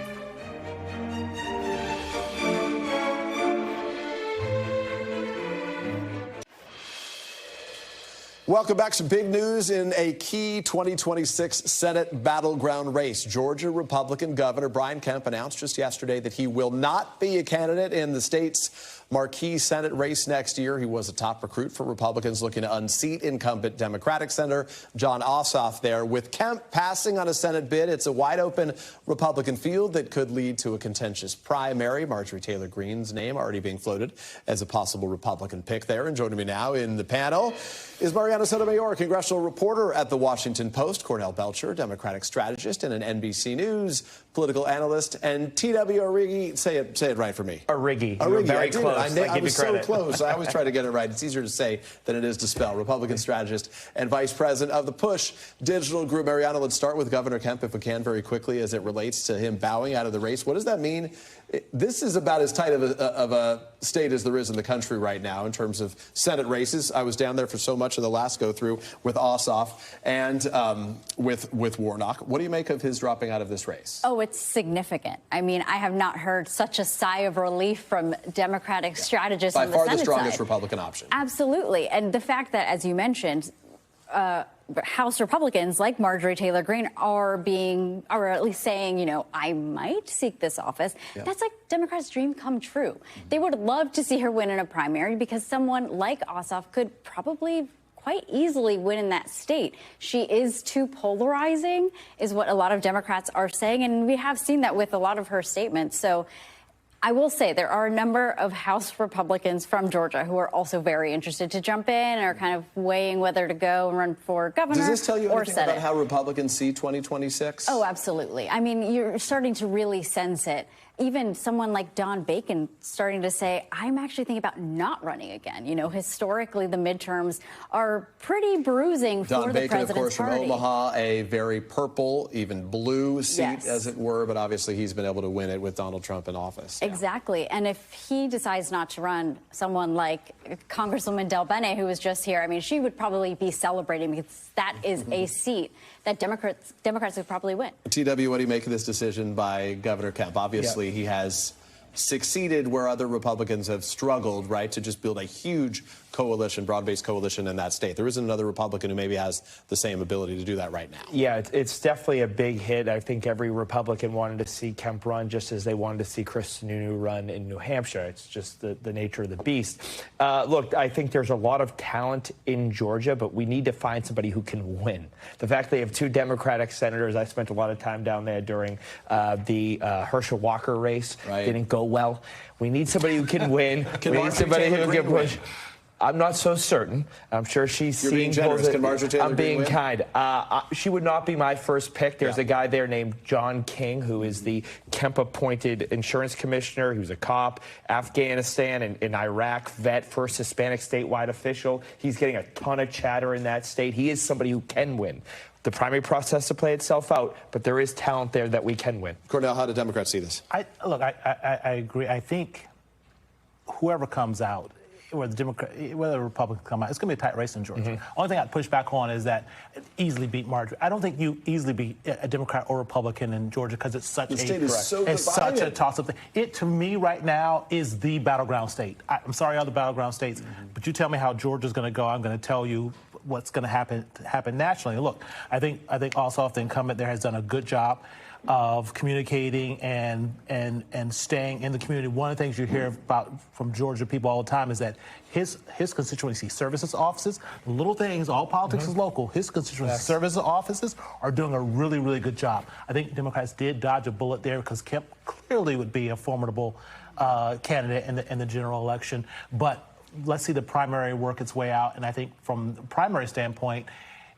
Welcome back. Some big news in a key 2026 Senate battleground race. Georgia Republican Governor Brian Kemp announced just yesterday that he will not be a candidate in the state's marquee Senate race next year. He was a top recruit for Republicans looking to unseat incumbent Democratic Senator Jon Ossoff there. With Kemp passing on a Senate bid, it's a wide-open Republican field that could lead to a contentious primary. Marjorie Taylor Greene's name already being floated as a possible Republican pick there. And joining me now in the panel is Mariana Sotomayor, congressional reporter at The Washington Post, Cornell Belcher, Democratic strategist and an NBC News political analyst, and T.W. Arrighi, say it right for me. Arrighi. Arrighi, very close. I was so close. I always try to get it right. It's easier to say than it is to spell. Republican strategist and vice president of the Push Digital Group. Mariana, let's start with Governor Kemp, if we can, very quickly, as it relates to him bowing out of the race. What does that mean? This is about as tight of a state as there is in the country right now in terms of Senate races. I was down there for so much of the last go-through with Ossoff and with Warnock. What do you make of his dropping out of this race? Oh, it's significant. I mean, I have not heard such a sigh of relief from Democratic strategists on the Senate side. By far the strongest Republican option. Absolutely. And the fact that, as you mentioned, House Republicans like Marjorie Taylor Greene are at least saying, you know, I might seek this office. Yeah. That's like Democrats' dream come true. They would love to see her win in a primary because someone like Ossoff could probably quite easily win in that state. She is too polarizing, is what a lot of Democrats are saying, and we have seen that with a lot of her statements. So I will say there are a number of House Republicans from Georgia who are also very interested to jump in and are kind of weighing whether to go and run for governor or Senate. Does this tell you anything about how Republicans see 2026? Oh, absolutely. I mean, you're starting to really sense it. Even someone like Don Bacon starting to say, I'm actually thinking about not running again. You know, historically, the midterms are pretty bruising for the president's party. Don Bacon, of course, from Omaha, a very purple, even blue seat, as it were. But obviously, he's been able to win it with Donald Trump in office. Exactly. And if he decides not to run, someone like Congresswoman DelBene, who was just here, I mean, she would probably be celebrating because that is a seat that Democrats would probably win. TW, what do you make of this decision by Governor Kemp? Obviously, he has succeeded where other Republicans have struggled, right, to just build a huge coalition, broad-based coalition in that state. There isn't another Republican who maybe has the same ability to do that right now. Yeah, it's definitely a big hit. I think every Republican wanted to see Kemp run just as they wanted to see Chris Sununu run in New Hampshire. It's just the nature of the beast. Look, I think there's a lot of talent in Georgia, but we need to find somebody who can win. The fact they have two Democratic senators, I spent a lot of time down there during the Herschel Walker race. Right. Didn't go well. We need somebody who can win. We need somebody who can push. I'm not so certain. I'm sure she's You're being generous. Can Marjorie Taylor I'm being win? kind. She would not be my first pick. There's a guy there named John King, who is the Kemp-appointed insurance commissioner. He was a cop, Afghanistan and Iraq vet, first Hispanic statewide official. He's getting a ton of chatter in that state. He is somebody who can win. The primary process has to play itself out, but there is talent there that we can win. Cornell, how do Democrats see this? I agree. I think whoever comes out, whether the Republicans come out, it's going to be a tight race in Georgia. Only thing I'd push back on is that it easily beat Marjorie. I don't think you easily beat a Democrat or Republican in Georgia because it's such such a toss-up thing. It, to me, right now, is the battleground state. I'm sorry, other battleground states, but you tell me how Georgia's going to go, I'm going to tell you what's going to happen nationally. Look, I think Ossoff, the incumbent there, has done a good job of communicating and staying in the community. One of the things you hear about from Georgia people all the time is that his constituency services offices, little things, all politics is local. His constituency services offices are doing a really, really good job. I think Democrats did dodge a bullet there because Kemp clearly would be a formidable candidate in the general election. But let's see the primary work its way out. And I think from the primary standpoint,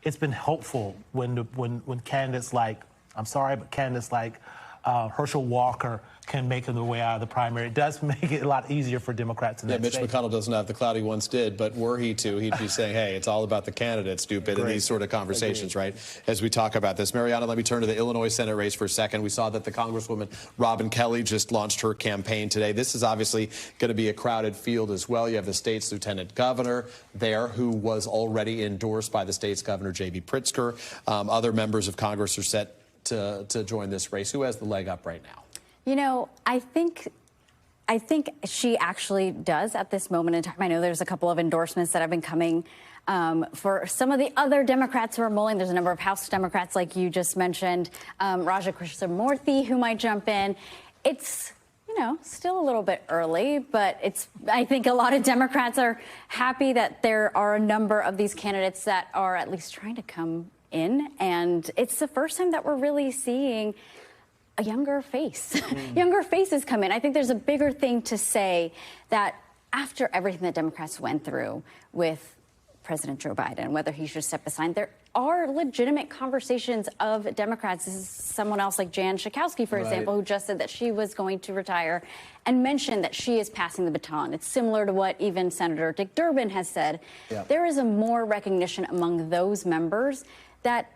it's been helpful when candidates like, I'm sorry, but candidates like Herschel Walker can make their way out of the primary. It does make it a lot easier for Democrats in that Mitch state. McConnell doesn't have the clout he once did, but were he to, he'd be saying, hey, it's all about the candidate, stupid, in these sort of conversations, right, as we talk about this. Mariana, let me turn to the Illinois Senate race for a second. We saw that the Congresswoman Robin Kelly just launched her campaign today. This is obviously going to be a crowded field as well. You have the state's lieutenant governor there, who was already endorsed by the state's governor, J.B. Pritzker. Other members of Congress are set to join this race. Who has the leg up right now? You know, I think she actually does at this moment in time. I know there's a couple of endorsements that have been coming for some of the other Democrats who are mulling. There's a number of House Democrats, like you just mentioned, Raja Krishnamurthy, who might jump in. It's, you know, still a little bit early, but I think a lot of Democrats are happy that there are a number of these candidates that are at least trying to come in. And it's the first time that we're really seeing a younger face. Younger faces come in. I think there's a bigger thing to say that after everything that Democrats went through with President Joe Biden, whether he should step aside, there are legitimate conversations of Democrats. This is someone else like Jan Schakowsky, for example, who just said that she was going to retire and mentioned that she is passing the baton. It's similar to what even Senator Dick Durbin has said. Yeah. There is a more recognition among those members that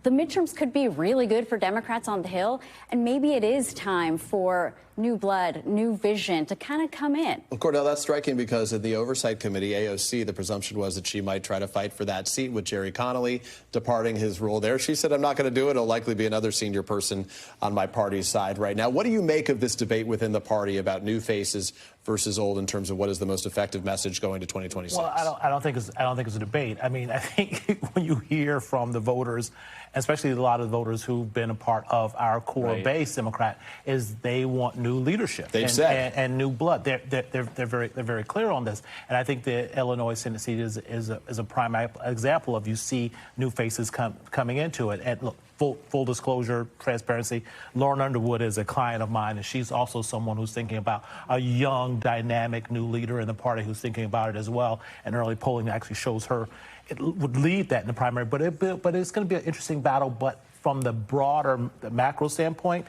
the midterms could be really good for Democrats on the Hill, and maybe it is time for new blood, new vision to kind of come in. Well, Cordell, that's striking because in the Oversight Committee, AOC, the presumption was that she might try to fight for that seat with Jerry Connolly departing his role there. She said, I'm not going to do it. It'll likely be another senior person on my party's side right now. What do you make of this debate within the party about new faces versus old in terms of what is the most effective message going to 2026? Well, I don't think it's a debate. I mean, I think when you hear from the voters, especially a lot of the voters who've been a part of our core base Democrat, is they want new leadership. They've said and new blood. They're very clear on this. And I think the Illinois Senate seat is a prime example of you see new faces coming into it. And look, full disclosure, transparency, Lauren Underwood is a client of mine, and she's also someone who's thinking about a young, dynamic new leader in the party who's thinking about it as well. And early polling actually shows her it would lead that in the primary. But it's going to be an interesting battle. But from the broader macro standpoint,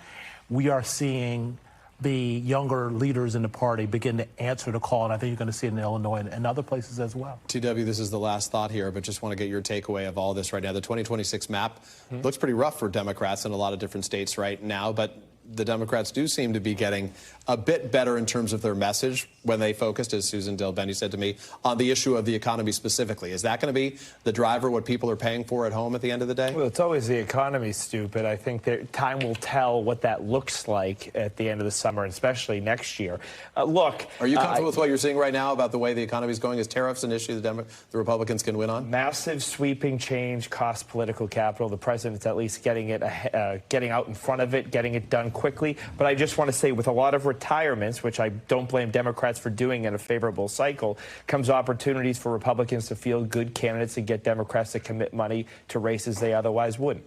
we are seeing the younger leaders in the party begin to answer the call, and I think you're going to see it in Illinois and other places as well. TW, this is the last thought here, but just want to get your takeaway of all this right now. The 2026 map looks pretty rough for Democrats in a lot of different states right now, but the Democrats do seem to be getting a bit better in terms of their message when they focused, as Suzan DelBene said to me, on the issue of the economy specifically. Is that going to be the driver, what people are paying for at home at the end of the day? Well, it's always the economy, stupid. I think that time will tell what that looks like at the end of the summer, and especially next year. Look. Are you comfortable with what you're seeing right now about the way the economy is going? Is tariffs an issue the Republicans can win on? Massive sweeping change costs political capital. The president's at least getting out in front of it, getting it done quickly. But I just want to say, with a lot of retirements, which I don't blame Democrats for doing in a favorable cycle, comes opportunities for Republicans to field good candidates and get Democrats to commit money to races they otherwise wouldn't.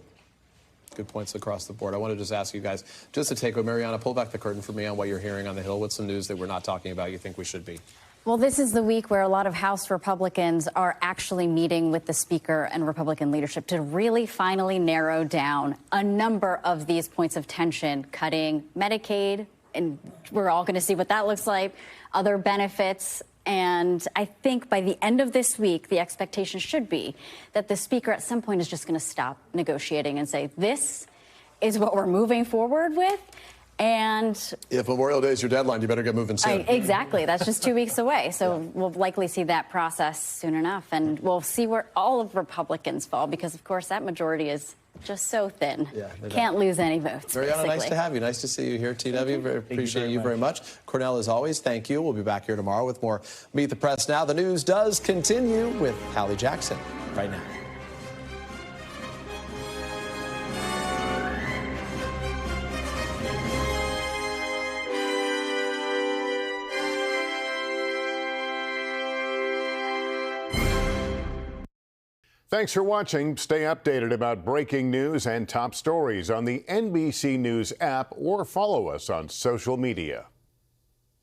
Good points across the board. I want to just ask you guys, just to take away, Mariana, pull back the curtain for me on what you're hearing on the Hill. What's some news that we're not talking about you think we should be? Well, this is the week where a lot of House Republicans are actually meeting with the Speaker and Republican leadership to really finally narrow down a number of these points of tension, cutting Medicaid, and we're all going to see what that looks like, other benefits. And I think by the end of this week, the expectation should be that the Speaker at some point is just going to stop negotiating and say, this is what we're moving forward with. And if Memorial Day is your deadline, you better get moving soon. Exactly. That's just 2 weeks away. So we'll likely see that process soon enough. And we'll see where all of Republicans fall, because, of course, that majority is just so thin. Can't lose any votes. Mariana, basically. nice to have you. Nice to see you here, TW. Appreciate you very much. Cornell, as always, thank you. We'll be back here tomorrow with more Meet the Press Now. The news does continue with Hallie Jackson right now. Thanks for watching. Stay updated about breaking news and top stories on the NBC News app or follow us on social media.